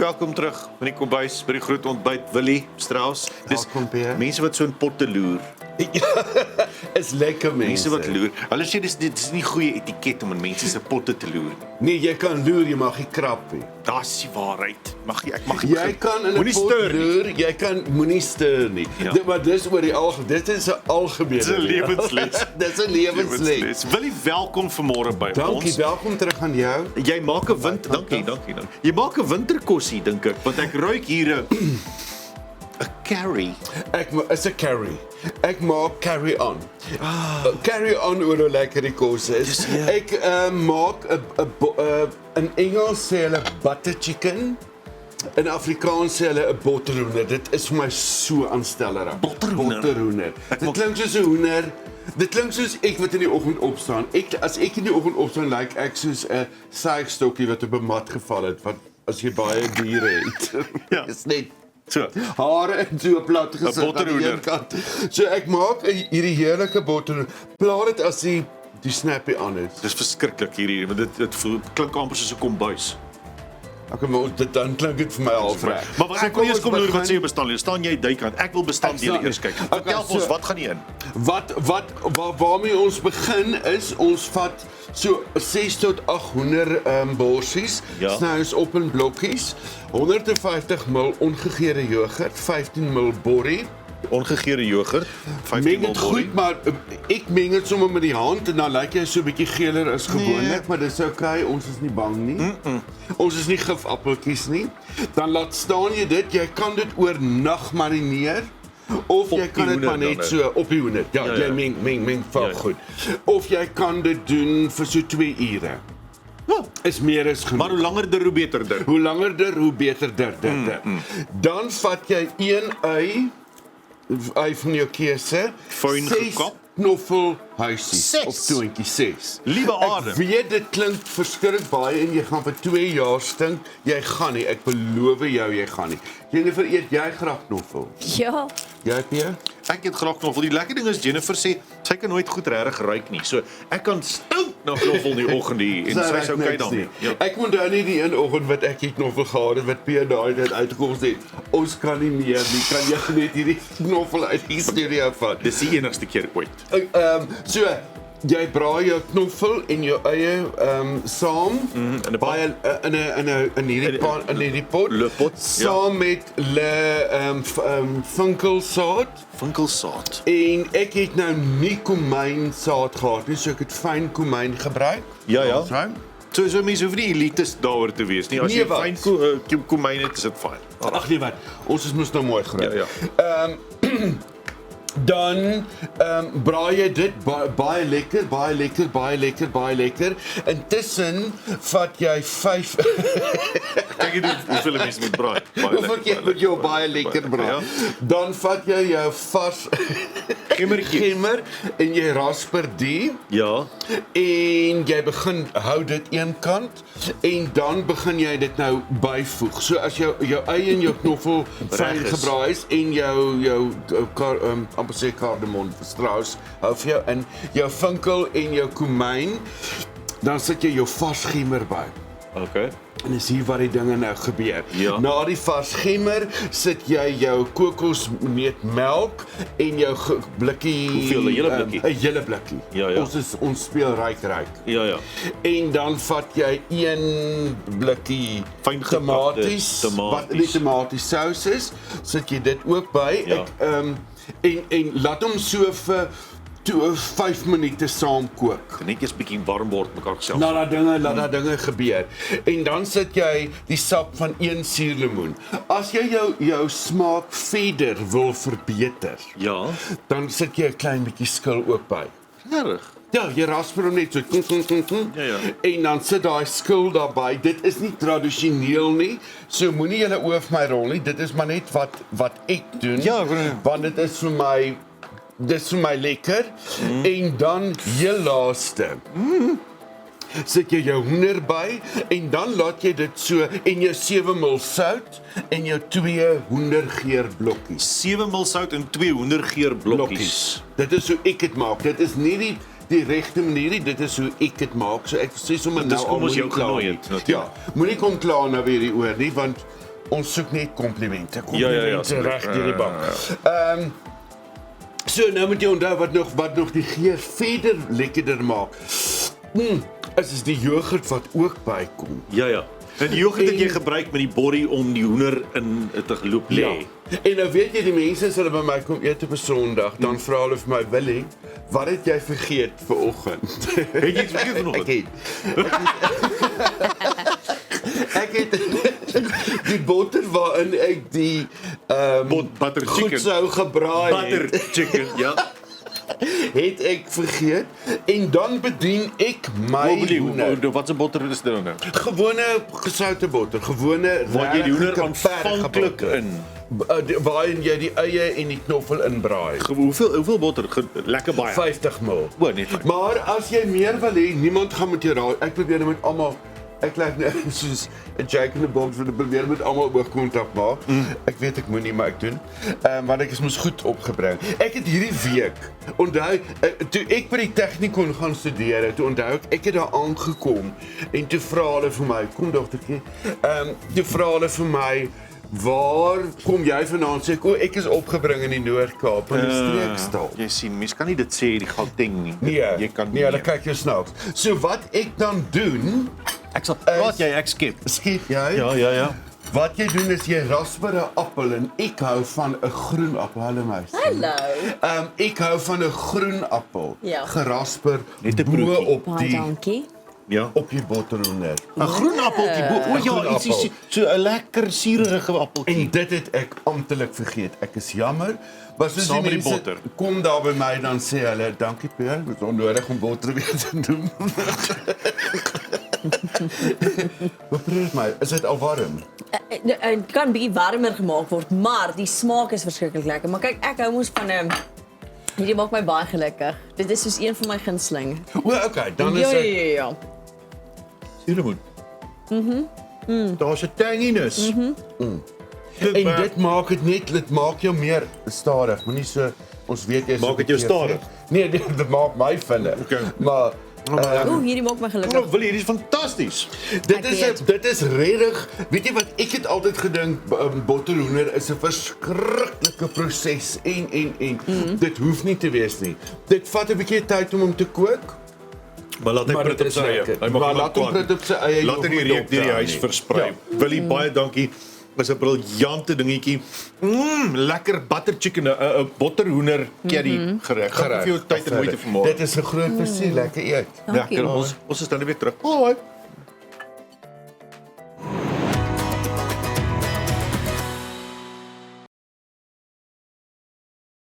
welkom terug by die kombuis, by die groot ontbyt, Willie Strauss. Dis Welkom, Pierre. mense wat so in potte loer. Is lekker Mense wat loer. Hulle sê dit is nie goeie etiket om in mense se potte te loer. Nee, jy kan loer, jy mag nie krap nie. Dis die waarheid. Ek mag Jy kan in 'n moenie pot steur nie. loer, jy kan moenie steur nie. Ja. Maar dis oor die algemeen. Dit is 'n algemene. Dis 'n lewensles. Dis 'n lewensles. Willie, welkom vanmôre by Dankie, ons. welkom terug aan jou. Jy maak 'n dankie. Jy maak 'n winterkossie dink ek, want ek ruik hier 'n curry. Is 'n curry. Ek maak carry on. Carry on oor hoe lekker die kos is. Ek maak 'n in Engels sê hulle butter chicken. In Afrikaans sê hulle 'n botterhoender. Dit is vir my so aanstellerig. Botterhoender. Dit klink soos 'n hoender. Dit klink soos ek wat in die oggend opstaan. As ek in die oggend opstaan, lyk ek soos 'n saagstokkie wat op 'n mat geval het, wat as jy baie diere het. Ja. Is net So. hare en so plat gesit aan die botterhoender. een kant. So ek maak hierdie heerlike botterhoender. Plaat dit as die snappy aan is. Dis verskriklik hierdie, want dit voel klink amper soos 'n kombuis. Okay, maar dan klink dit vir my half reg. Maar ek wil eers kom loer wat sê jy bestanddele. Staan jy duikant? Ek wil bestanddele eers kyk. Vertel ons wat gaan nie in. Waarmee ons begin is, ons vat so 6 tot 800 borsies, Ja. sny ons op in blokkies, 150 ml ongegeurde yoghurt, 15 ml borrie. Ongegeurde yoghurt, 15 Meng ml dit goed, maar ek meng dit sommer met die hand en dan lyk hy so 'n bietjie geler as gewoonlik, maar dis okay, ons is nie bang nie. Ons is nie gifappeltjies nie. Dan laat staan jy dit, jy kan dit oornag marineer. Of Op jy kan die dit maar hoender net dan, so op die hoender. Ja, Ja, jy ja. meng val Ja. goed. Of jy kan dit doen vir so 2 ure. Is meer as genoeg. Maar hoe langer hoe beter dit. Hoe langer hoe beter dit. Dan vat jy 1 ei van jou keuse, Fyn 6 gekap? knoffelhuisies 6? of toentjies, 6. Liewe Ek adem. weet dit klink verskriklik baie en jy gaan vir 2 jaar stink. Jy gaan nie, ek beloof jou jy gaan nie. Jennifer, eet jy graag knoffel? Ja, Jy Pierre? Ek eet graag knoffel. Die lekker ding is Jennifer sê sy kan nooit goed regtig ruik nie. So ek kan stink na knoffel in die oggend hier en sy is ruik okay niks daarmee. nie. Ja. Ek onthou nie die een oggend wat ek die knoffel gehad het wat Pierre daai tyd uitgekom het. Ons kan nie meer nie. Kan jy net hierdie knoffel uit die studio vat? Dis die enigste keer ooit. So jy braai jou knoffel en jou eie saam in 'n baie in hierdie pan in hierdie pot Lepot, saam met vinkelsaad. Winkelsaad. En ek het nou nie komynsaad gehad nie, so ek het fyn komyn gebruik. Ja. So. So mense hoef nie elites daaroor te wees nie. As Nee, jy wat? fyn komyn het, is dit fyn. Ag nee wat, ons is mos nou mooi groot. Ja. Dan braai jy dit baie lekker. Intussen vat jy 5 Kyk jy hoeveel mense moet braai. Hoeveel keer moet jy baie lekker braai? Ja. Dan vat jy jou vars gemmer en jy rasper die Ja. en jy begin hou dit een kant en dan begin jy dit nou byvoeg. So as jou eie en jou knoffel fyn Reg is. gebraai is en jou amper sê kardemom strauss hou vir jou in jou vinkel en jou komyn, dan sit jy jou vars gemmer by. Okay. En dis hier waar die dinge nou gebeur. Ja. Na die vars gemmer sit jy jou kokosneutmelk en jou blikkie. Hoeveel? 'n hele blikkie? 'n hele blikkie. Ja. Ons speel ryk. Ja. En dan vat jy 1 blikkie Fyn gepakte tomaties, wat tomaties. die tomatiesous is, sit jy dit ook by. Ja. En laat hom so vir 5 minute saam kook. Net eers bietjie warm word mekaar self. Laat dat dinge gebeur. En dan sit jy die sap van 1 suurlemoen. As jy jou smaak verder wil verbeter, Ja. dan sit jy 'n klein bietjie skil ook by. Regtig. Ja, jy rasper hom net so. Ja. En dan sit daai skil daarbey. Dit is nie tradisioneel nie. So moenie julle oë vir my rol nie. Dit is maar net wat ek doen. Ja, want dit is vir my lekker. En dan heel laaste. Sit jy jou hoender by en dan laat jy dit so en jou 7 ml sout en jou 2 hoendergeurblokkies. 7 ml sout en 2 hoendergeurblokkies. Dit is hoe ek dit maak. Dit is nie die regte manier nie, dit is hoe ek dit maak. So ek sê sommer Dit is nou kom ons moenie jou kla genooi nie. het, natuurlijk. Ja, moenie kom kla nou weer hieroor nie, want Ons soek net komplimente. Ja, Komplimente reg deur die bank. So nou moet jy onthou wat nog die geur verder lekkerder maak. Is die yoghurt wat ook bykom. Ja. En die yoghurt het jy gebruik met die body om die hoender in te loop lê. Ja. En nou weet jy die mense as hulle by my kom eet op 'n Sondag, dan vra hulle vir my, Willie, wat het jy vergeet vir oggend? Het jy iets vergeet vanoggend? Ek het die botter waarin ek die butter goed chicken. sou gebraai Butter chicken, ja. het ek vergeet en dan bedien ek my hoender. Wat se botter is dit nou? Gewone gesoute botter, gewone Waar jy die hoender regte aanvanklik botter. in. Waarin jy die eie en die knoffel inbraai. Hoeveel botter? Lekker baie. 50 ml. O, net. Maar as jy meer wil hê, niemand gaan met jou raai. Ek probeer nou met almal. Ek lyk nou soos 'n Jake in the Box wat probeer met almal oogkontak maak. Ek weet ek moenie, maar ek doen. Want ek is mos goed opgebring. Ek het hierdie week onthou toe ek by die Technikon gaan studeer het, toe onthou ek het daar aangekom en toe vra hulle vir my, kom dogtertjie, toe vra hulle vir my waar kom jy vanaand? Sê ek is opgebring in die Noord-Kaap in die streekstal. Jy sien, mens kan nie dit sê die Gauteng nie. Nee, Jy kan nee, hulle kyk jou snaaks. So wat ek dan doen, Ek sal praat jy ek skep. skiet jy? Ja. Wat jy doen is jy rasper 'n appel en ek hou van 'n groen appel. Hallo meisie. Hallo. Ek hou van 'n groen appel. Ja. Gerasper Net 'n bo broodjie. op Baie die dankie. Ja. op die botterhoender. 'n groen appeltjie bo. O ja, groen ietsie appel. so 'n lekker suurige appeltjie. En dit het ek amptelik vergeet. Ek is jammer. Maar soos Saam die met die mense botter. kom daar by my dan sê hulle, dankie Pierre, dit is onnodig om botter weer te doen. Beproef my, is dit al warm? Het kan 'n bietjie warmer gemaak word, maar die smaak is verskriklik lekker. Maar kyk, ek hou mos van 'n hierdie maak my baie gelukkig. Dit is soos een van my gunsteling. O, okay, dan is Ja, ek ja. Suurlemoen. Daar's 'n tanginess. en dit maak dit maak jou meer stadig. Moenie so ons weet jy is Maak dit jou stadig? Nee, dit maak my vinnig. Okay. Maar Hierdie maak my gelukkig. Nou, wil hierdie is fantasties. Ek weet. dit is regtig, weet jy wat ek het altyd gedink botterhoender is 'n verskriklike proses en dit hoef nie te wees nie. Dit vat 'n bietjie tyd om hom te kook. Maar laat hy Maar prit dit op is sy eie. lekker. Hy mag Maar hom laat hom kwaad. prit op sy eie, Laat hy die jy hoef reuk hom deur die te huis nie. versprei. Ja. Willie, baie dankie. Is 'n briljante dingetjie. Lekker butter chicken, 'n botterhoender curry gereg. Dankie vir jou tyd en moeite vanmôre. Dit is 'n groot plesier, lekker eet. Dankie. Lekker. Ons is dan weer terug. Bye.